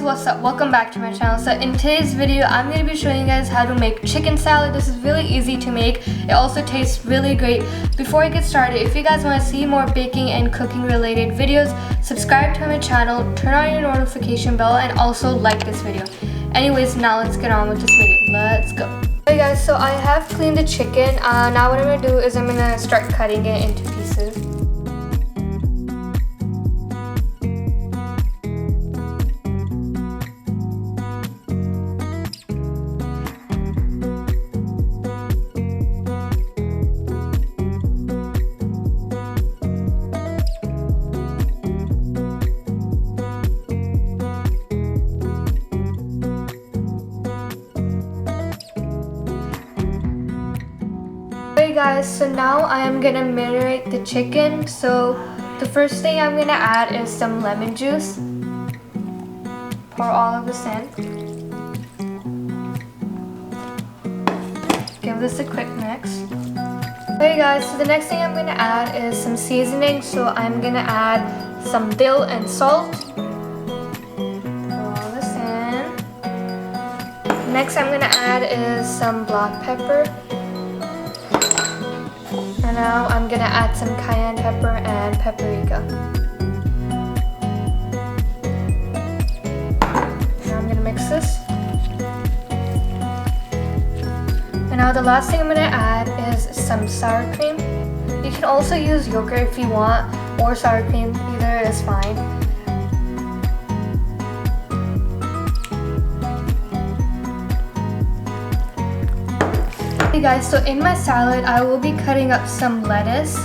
what's up? Welcome back to my channel. So in today's video, I'm going to be showing you guys how to make chicken salad. This is really easy to make. It also tastes really great. Before I get started, if you guys want to see more baking and cooking related videos, subscribe to my channel, turn on your notification bell, and also like this video. Anyways, now let's get on with this video. Let's go. Okay guys, so I have cleaned the chicken. Now what I'm going to do is I'm going to start cutting it into pieces. Okay guys, so now I am gonna marinate the chicken. So the first thing I'm gonna add is some lemon juice. Pour all of this in. Give this a quick mix. Okay guys, so the next thing I'm gonna add is some seasoning. So I'm gonna add some dill and salt. Pour all this in. Next I'm gonna add is some black pepper. And now I'm gonna add some cayenne pepper and paprika. Now I'm gonna mix this. And now the last thing I'm gonna add is some sour cream. You can also use yogurt if you want, or sour cream, either is fine. Hey guys, so in my salad I will be cutting up some lettuce,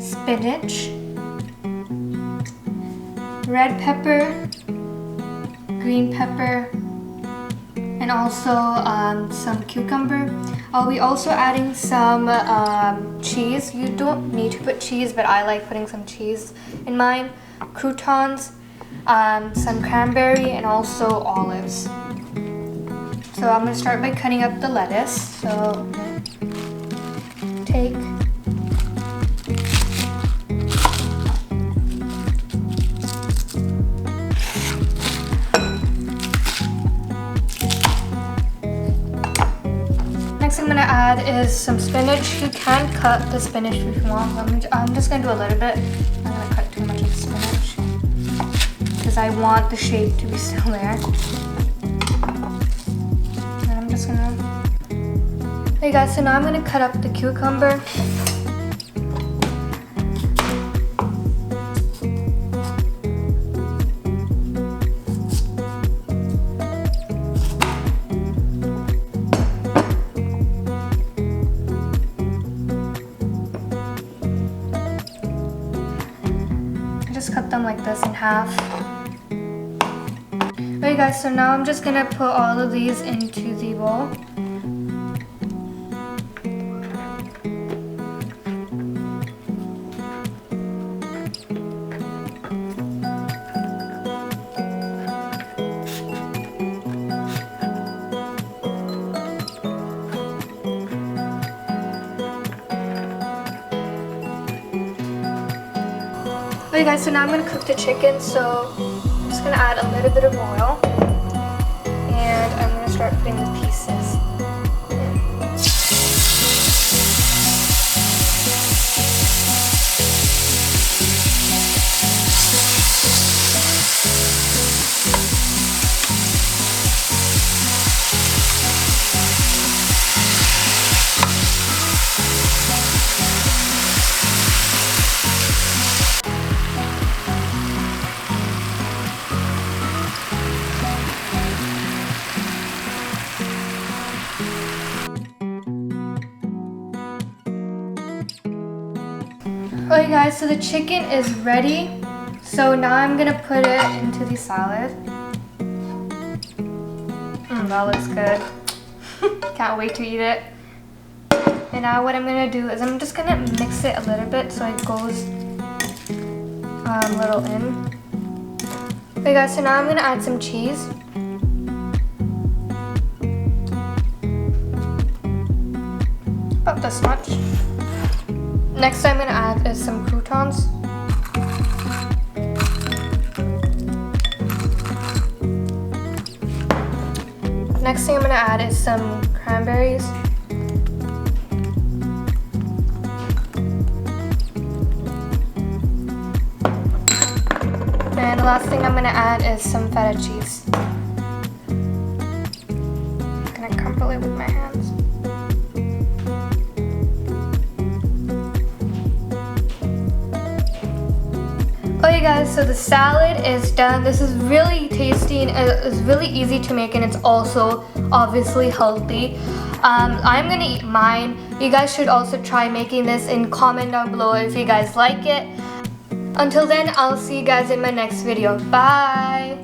spinach, red pepper, green pepper, and also some cucumber. I'll be also adding some cheese. You don't need to put cheese, but I like putting some cheese in mine. Croutons, some cranberry, and also olives. So I'm going to start by cutting up the lettuce. So I'm going to take next thing I'm going to add is some spinach. You can cut the spinach if you want. I'm just going to do a little bit. I'm not going to cut too much of the spinach because I want the shape to be still there. Hey guys, so now I'm going to cut up the cucumber. I just cut them like this in half. Okay guys, so now I'm just going to put all of these into the bowl. Okay guys, so now I'm going to cook the chicken, so I'm just going to add a little bit of oil, and I'm going to start putting the pieces in. Okay guys, so the chicken is ready. So now I'm gonna put it into the salad. That looks good. Can't wait to eat it. And now what I'm gonna do is I'm just gonna mix it a little bit so it goes a little in. Okay guys, so now I'm gonna add some cheese. About this much. Next I'm going to add is some croutons. Next thing I'm gonna add is some cranberries. And the last thing I'm gonna add is some feta cheese. I'm gonna crumble it with my hands. Okay guys, so the salad is done. This is really tasty and it's really easy to make, and it's also obviously healthy. I'm gonna eat mine. You guys should also try making this and comment down below if you guys like it. Until then, I'll see you guys in my next video. Bye!